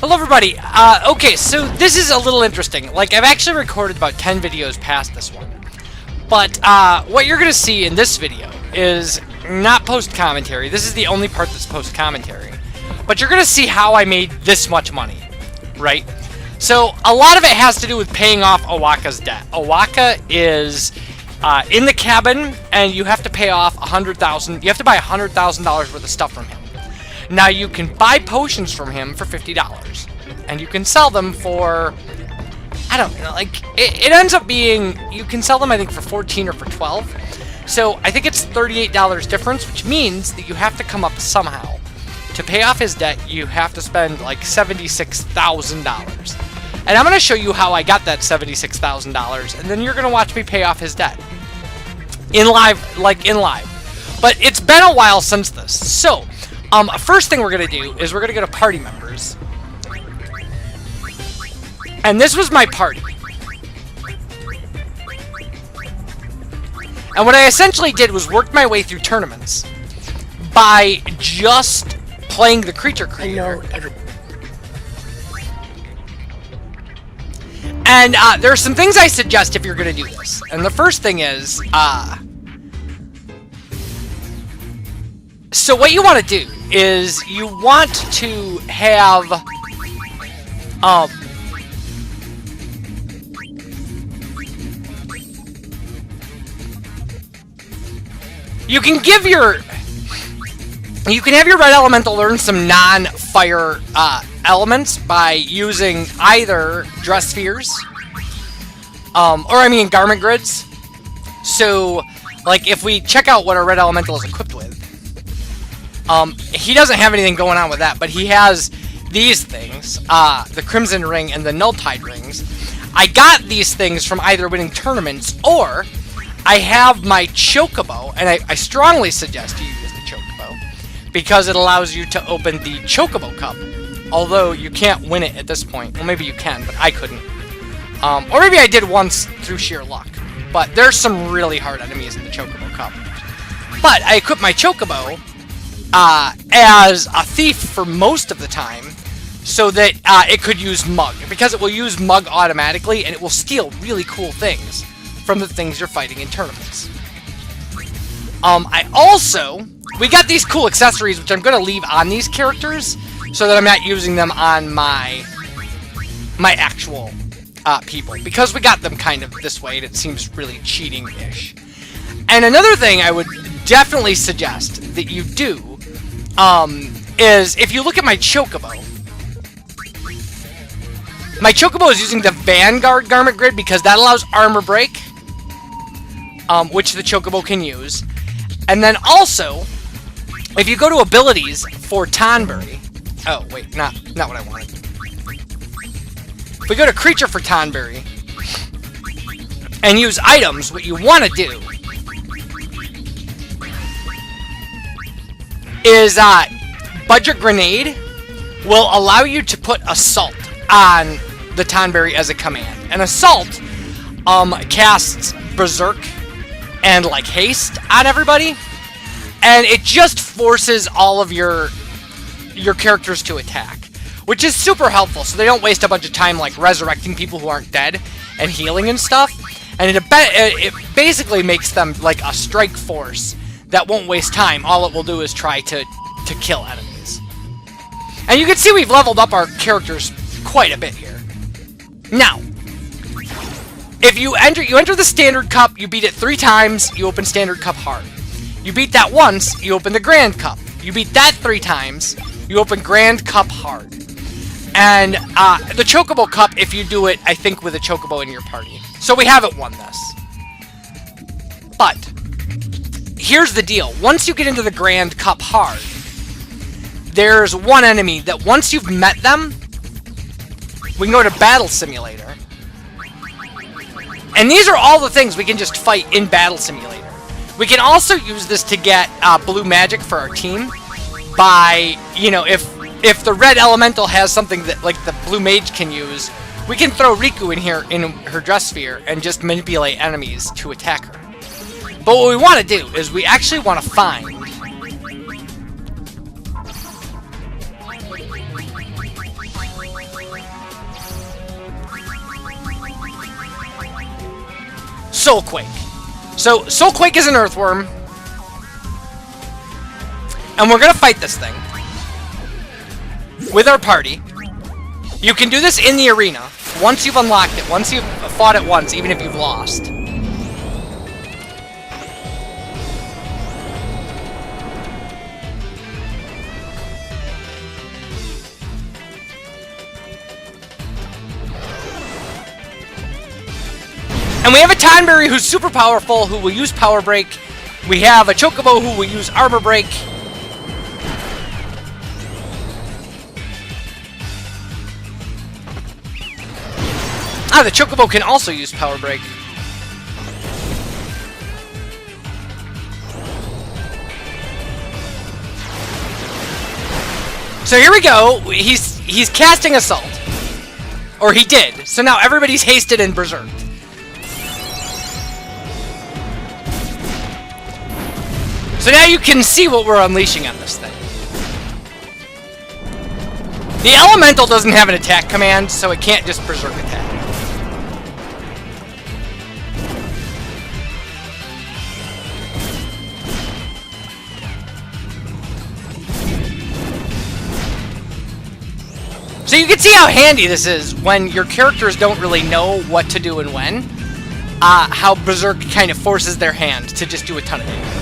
Hello everybody, okay, so this is a little interesting. Like, I've actually recorded about 10 videos past this one. But, what you're gonna see in this video is not post-commentary. This is the only part that's post-commentary. But you're gonna see how I made this much money, right? So, a lot of it has to do with paying off Owaka's debt. Owaka is, in the cabin, and you have to pay off $100,000. You have to buy $100,000 worth of stuff from him. Now, you can buy potions from him for $50, and you can sell them for, I don't know, like, it ends up being, you can sell them, I think, for 14 or for 12, so I think it's $38 difference, which means that you have to come up somehow. To pay off his debt, you have to spend, like, $76,000, and I'm going to show you how I got that $76,000, and then you're going to watch me pay off his debt. In live, but it's been a while since this, so first thing we're going to do is we're going to go to party members. And this was my party. And what I essentially did was work my way through tournaments by just playing the creature creator. And there are some things I suggest if you're going to do this. And the first thing is, so what you want to do is you want to have you can have your red elemental learn some non-fire elements by using either dress spheres or I mean garment grids. So like if we check out what our red elemental is equipped with, he doesn't have anything going on with that, but he has these things, the Crimson Ring and the Nulltide Rings. I got these things from either winning tournaments, or I have my Chocobo, and I strongly suggest you use the Chocobo, because it allows you to open the Chocobo Cup, although you can't win it at this point. Well, maybe you can, but I couldn't. Or maybe I did once through sheer luck, but there's some really hard enemies in the Chocobo Cup. But I equipped my Chocobo as a thief for most of the time, so that it could use Mug, because it will use Mug automatically, and it will steal really cool things from the things you're fighting in tournaments. We got these cool accessories, which I'm going to leave on these characters, so that I'm not using them on my actual people, because we got them kind of this way, and it seems really cheating-ish. And another thing I would definitely suggest that you do is if you look at my Chocobo. My Chocobo is using the Vanguard Garment Grid because that allows armor break, which the Chocobo can use. And then also, if you go to abilities for Tonberry, oh wait, not what I wanted. If we go to creature for Tonberry and use items, what you want to do is Budget Grenade will allow you to put Assault on the Tonberry as a command. And Assault casts Berserk and like Haste on everybody, and it just forces all of your characters to attack, which is super helpful, so they don't waste a bunch of time like resurrecting people who aren't dead and healing and stuff. And it basically makes them like a strike force that won't waste time. All it will do is try to kill enemies. And you can see we've leveled up our characters quite a bit here. Now, if you enter the Standard Cup, you beat it 3 times, you open Standard Cup hard. You beat that once, you open the Grand Cup. You beat that 3 times, you open Grand Cup hard. And the Chocobo Cup, if you do it, I think, with a Chocobo in your party. So we haven't won this. But here's the deal. Once you get into the Grand Cup hard, there's one enemy that once you've met them, we can go to Battle Simulator. And these are all the things we can just fight in Battle Simulator. We can also use this to get blue magic for our team by, you know, if the red elemental has something that like the blue mage can use, we can throw Riku in here in her dress sphere and just manipulate enemies to attack her. But what we want to do is we actually want to find Soulquake. So, Soulquake is an earthworm. And we're gonna fight this thing. With our party. You can do this in the arena. Once you've unlocked it. Once you've fought it once, even if you've lost. And we have a Tonberry who's super powerful, who will use Power Break. We have a Chocobo who will use Armor Break. Ah, the Chocobo can also use Power Break. So here we go. He's casting Assault. Or he did. So now everybody's hasted and berserked. So now you can see what we're unleashing on this thing. The Elemental doesn't have an attack command, so it can't just berserk attack. So you can see how handy this is when your characters don't really know what to do and when. How Berserk kind of forces their hand to just do a ton of damage.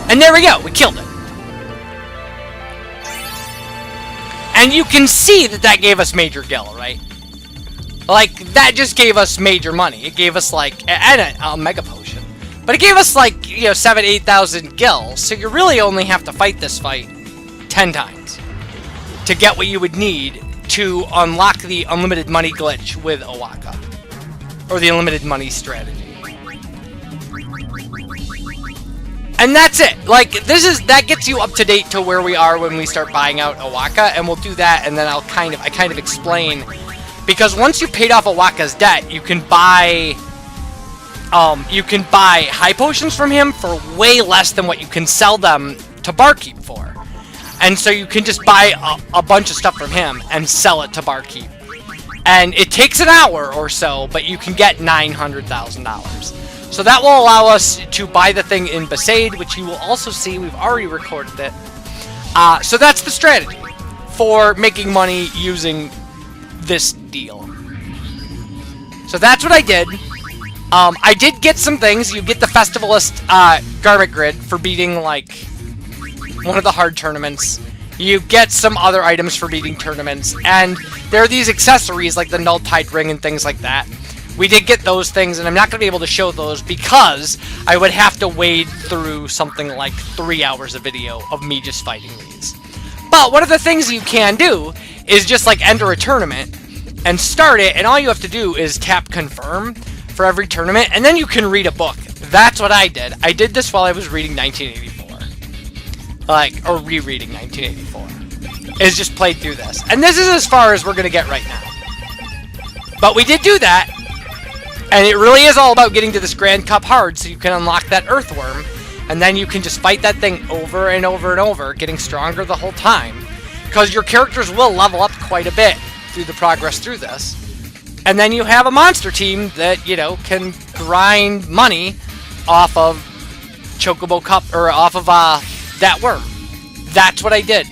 And there we go, we killed it. And you can see that that gave us major gil, right? Like, that just gave us major money. It gave us, like, and a mega potion. But it gave us, like, you know, 7,000-8,000 gil. So you really only have to fight this fight 10 times to get what you would need to unlock the unlimited money glitch with Owaka. Or the unlimited money strategy. And that's it. Like, that gets you up to date to where we are when we start buying out Owaka, and we'll do that, and then I kind of explain, because once you've paid off Owaka's debt, you can buy high potions from him for way less than what you can sell them to Barkeep for. And so you can just buy a bunch of stuff from him and sell it to Barkeep. And it takes an hour or so, but you can get $900,000. So that will allow us to buy the thing in Besaid, which you will also see. We've already recorded it. So that's the strategy for making money using this deal. So that's what I did. I did get some things. You get the Festivalist Garment Grid for beating, like, one of the hard tournaments. You get some other items for beating tournaments. And there are these accessories, like the Null Tide Ring and things like that. We did get those things, and I'm not going to be able to show those because I would have to wade through something like 3 hours of video of me just fighting these. But one of the things you can do is just, like, enter a tournament and start it, and all you have to do is tap confirm for every tournament, and then you can read a book. That's what I did. I did this while I was reading 1984. Like, or rereading 1984. Is just played through this. And this is as far as we're going to get right now. But we did do that. And it really is all about getting to this Grand Cup hard so you can unlock that Earthworm. And then you can just fight that thing over and over and over, getting stronger the whole time. Because your characters will level up quite a bit through the progress through this. And then you have a monster team that, you know, can grind money off of Chocobo Cup, or off of that worm. That's what I did.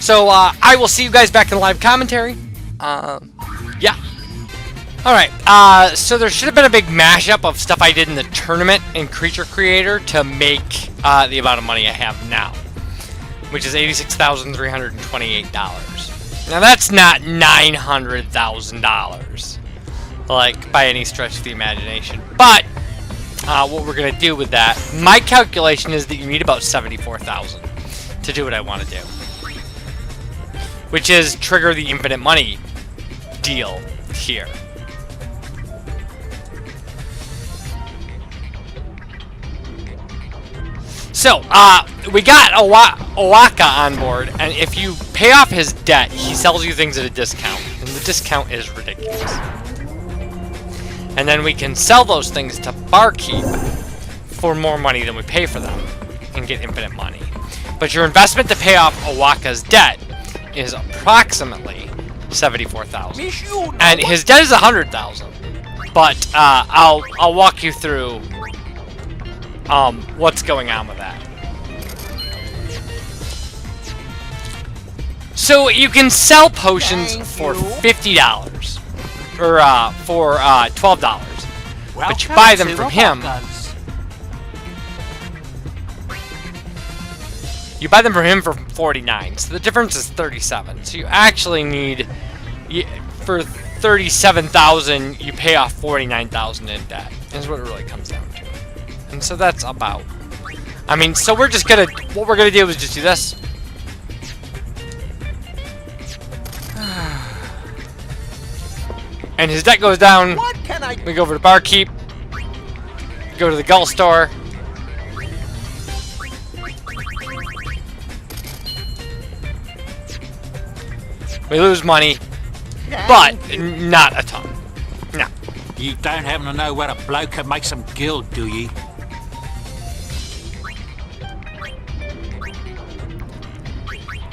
So I will see you guys back in the live commentary. Yeah. Alright, so there should have been a big mashup of stuff I did in the tournament in Creature Creator to make the amount of money I have now, which is $86,328. Now that's not $900,000, like, by any stretch of the imagination, but what we're going to do with that, my calculation is that you need about $74,000 to do what I want to do, which is trigger the infinite money deal here. So, we got Owaka on board, and if you pay off his debt, he sells you things at a discount, and the discount is ridiculous. And then we can sell those things to Barkeep for more money than we pay for them, and get infinite money. But your investment to pay off Owaka's debt is approximately 74,000, and his debt is 100,000. But I'll walk you through what's going on with that. So you can sell potions for $50 or for $12, but you buy them from him. You buy them from him for $49, so the difference is $37. So you actually need, for $37,000, you pay off $49,000 in debt. Is what it really comes down to. And so that's about. I mean, so we're just gonna. What we're gonna do is just do this. And his debt goes down. We go over to Barkeep. Go to the Gull store. We lose money, but not a ton. No. You don't happen to know where a bloke can make some guild, do ye?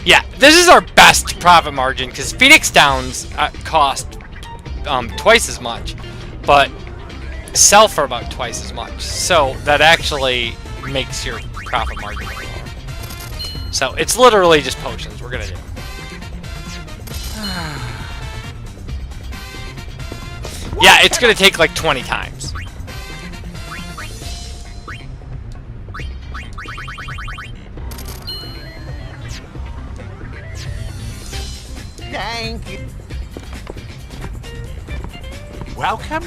Yeah, this is our best profit margin because Phoenix Downs cost twice as much, but sell for about twice as much. So that actually makes your profit margin lower. So it's literally just potions we're gonna do. Yeah, it's gonna take like 20 times. Thank you. Welcome.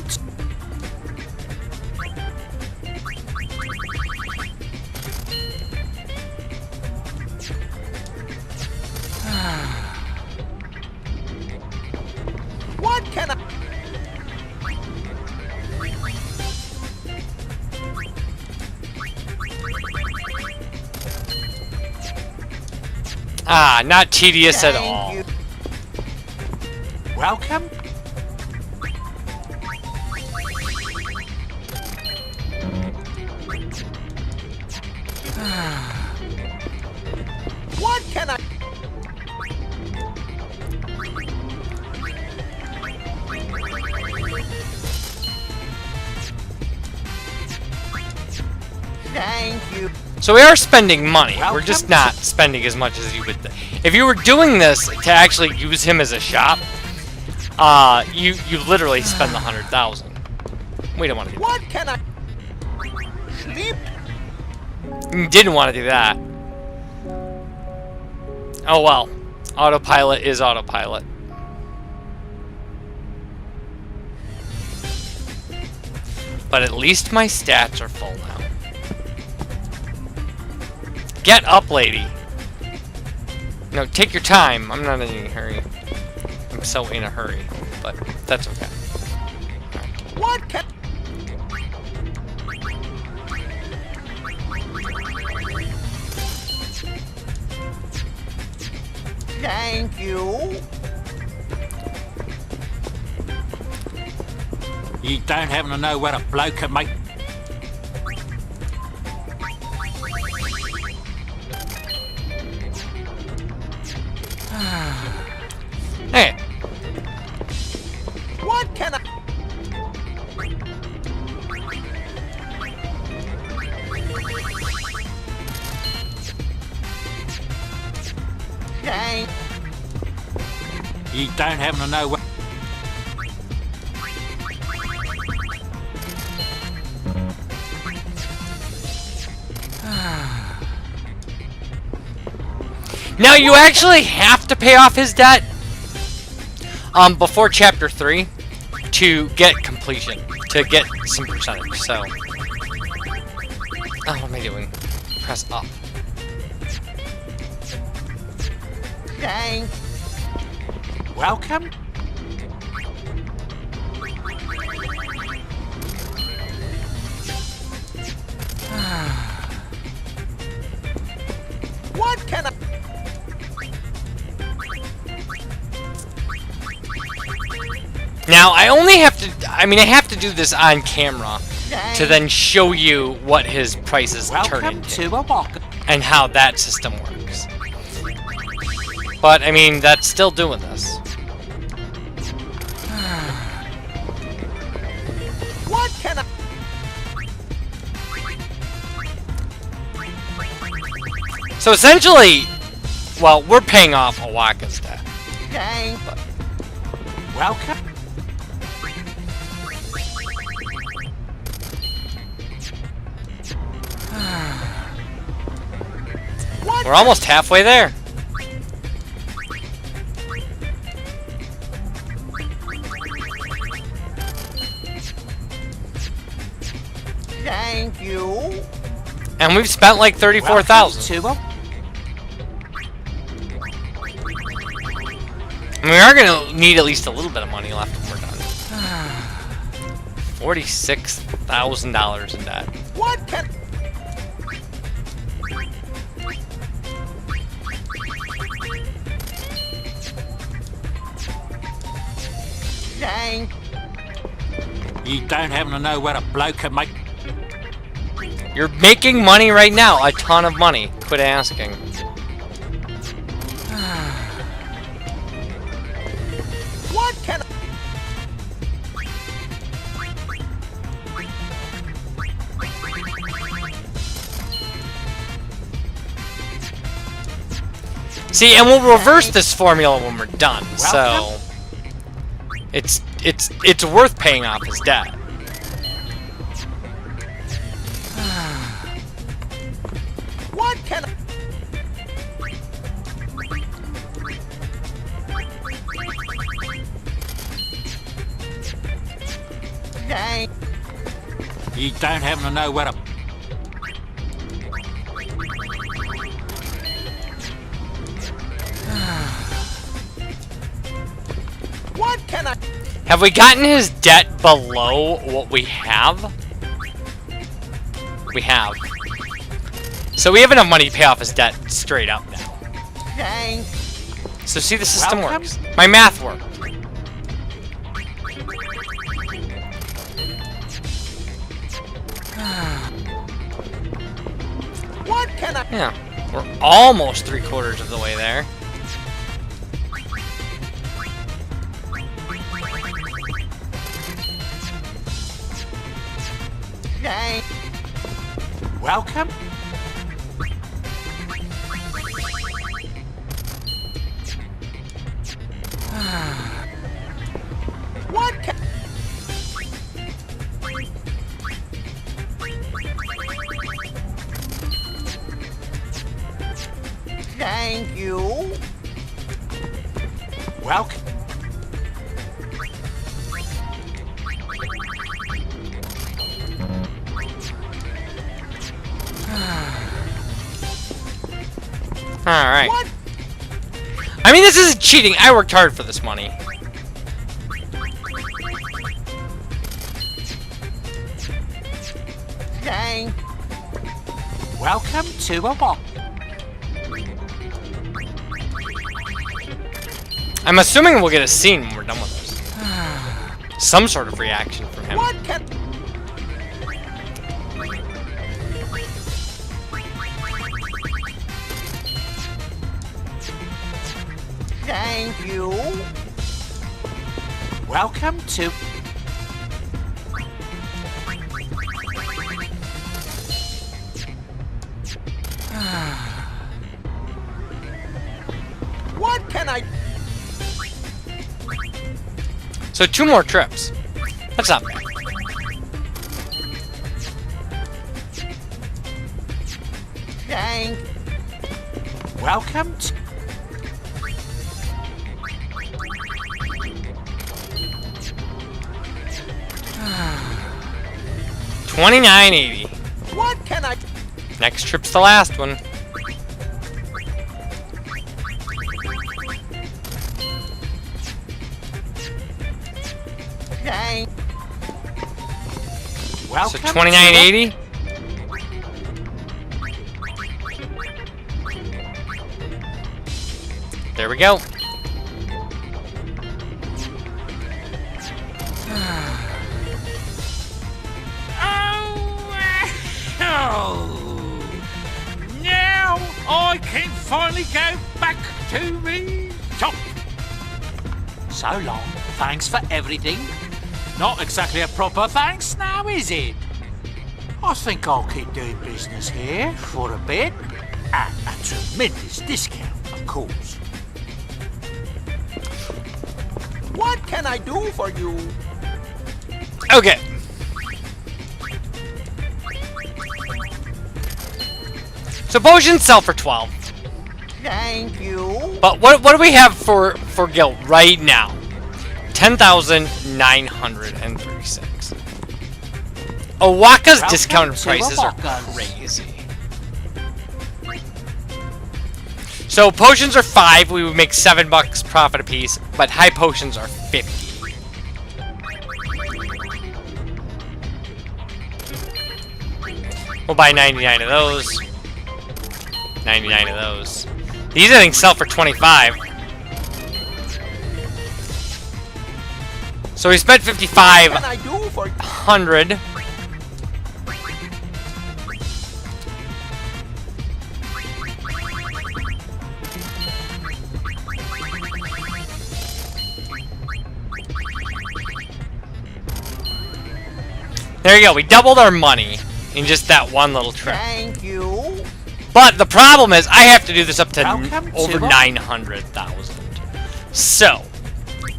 What can I? Ah, not tedious at all. Welcome. What can I? Thank you. So we are spending money. Welcome. We're just not spending as much as you would think. If you were doing this to actually use him as a shop, you literally spend the 100,000. We don't want to do that. What can I? Sleep. You didn't want to do that. Oh well. Autopilot is autopilot. But at least my stats are full now. Get up, lady. No, take your time. I'm not in any hurry. I'm so in a hurry, but that's okay. What can? Thank you. You don't happen to know where a bloke can make. Hey. What can I? Dang. You don't happen to know where. Now you actually have to pay off his debt before chapter 3 to get completion, to get some percentage. So, what am I doing? Press up. Dang. Welcome. Now, I only have to... I mean, I have to do this on camera to then show you what his prices turn into. And how that system works. But, I mean, that's still doing this. What can I... So essentially, well, we're paying off Awaka's debt. Okay. But Welcome. we're almost halfway there. Thank you. And we've spent like 34,000. And we are gonna need at least a little bit of money left when we're done. $46,000 in debt. What can... Thank... You don't happen to know where a bloke can make... You're making money right now, a ton of money. Quit asking. What can I... See, and we'll reverse this formula when we're done. So it's worth paying off his debt. What can I... Thank... You don't happen to know where a... What can I... Have we gotten his debt below what we have? We have. So we have enough money to pay off his debt straight up now. Thank... So see, the system Welcome. works. My math worked. What can I... Yeah, we're almost 3/4 of the way there. Thank... Welcome. What can... Thank you. Welcome. Alright. What? I mean, this isn't cheating. I worked hard for this money. Thank... Welcome to a box. I'm assuming we'll get a scene when we're done with this. Some sort of reaction from him. What can... Thank you. Welcome to... What can I... So 2 more trips. That's not bad. Thank... Welcome to... $29.80. What can I... Next trip's the last one. Thank... Welcome So $29.80. There we go. Now I can finally go back to me shop. So long. Thanks for everything. Not exactly a proper thanks now, is it? I think I'll keep doing business here for a bit. At a tremendous discount, of course. What can I do for you? Okay. So potions sell for 12. Thank you. But what do we have for guild right now? 10,936. Owaka's discounted prices are crazy. So potions are 5, we would make $7 profit a piece, but high potions are 50. We'll buy 99 of those. 99 of those. These I think sell for 25. So we spent 5,500. There you go. We doubled our money in just that one little trip. Thank you. But the problem is, I have to do this up to over 900,000. So,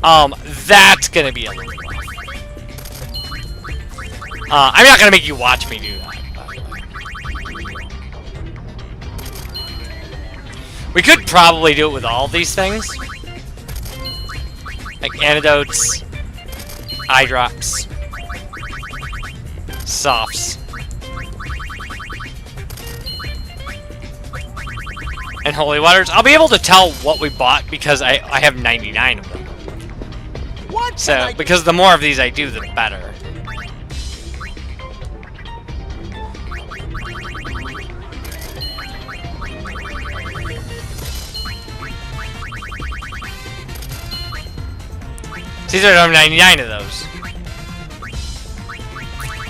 that's gonna be a little rough. I'm not gonna make you watch me do that, by the way. We could probably do it with all these things, like antidotes, eye drops, softs. And holy waters. I'll be able to tell what we bought because I have 99 of them. What So, because the more of these I do, the better. See, I don't have 99 of those.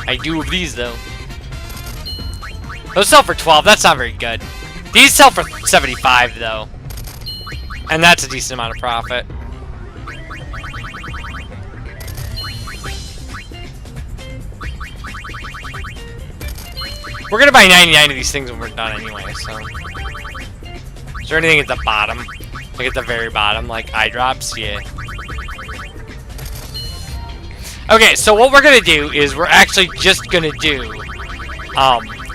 I do of these, though. Those sell for 12. That's not very good. These sell for 75, though. And that's a decent amount of profit. We're gonna buy 99 of these things when we're done anyway, so... Is there anything at the bottom? Like at the very bottom, like eye drops? Yeah. Okay, so what we're gonna do is we're actually just gonna do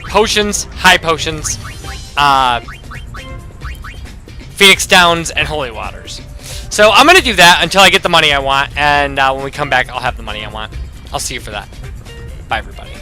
potions, high potions, Phoenix Downs, and Holy Waters. So I'm gonna do that until I get the money I want, and when we come back, I'll have the money I want. I'll see you for that. Bye, everybody.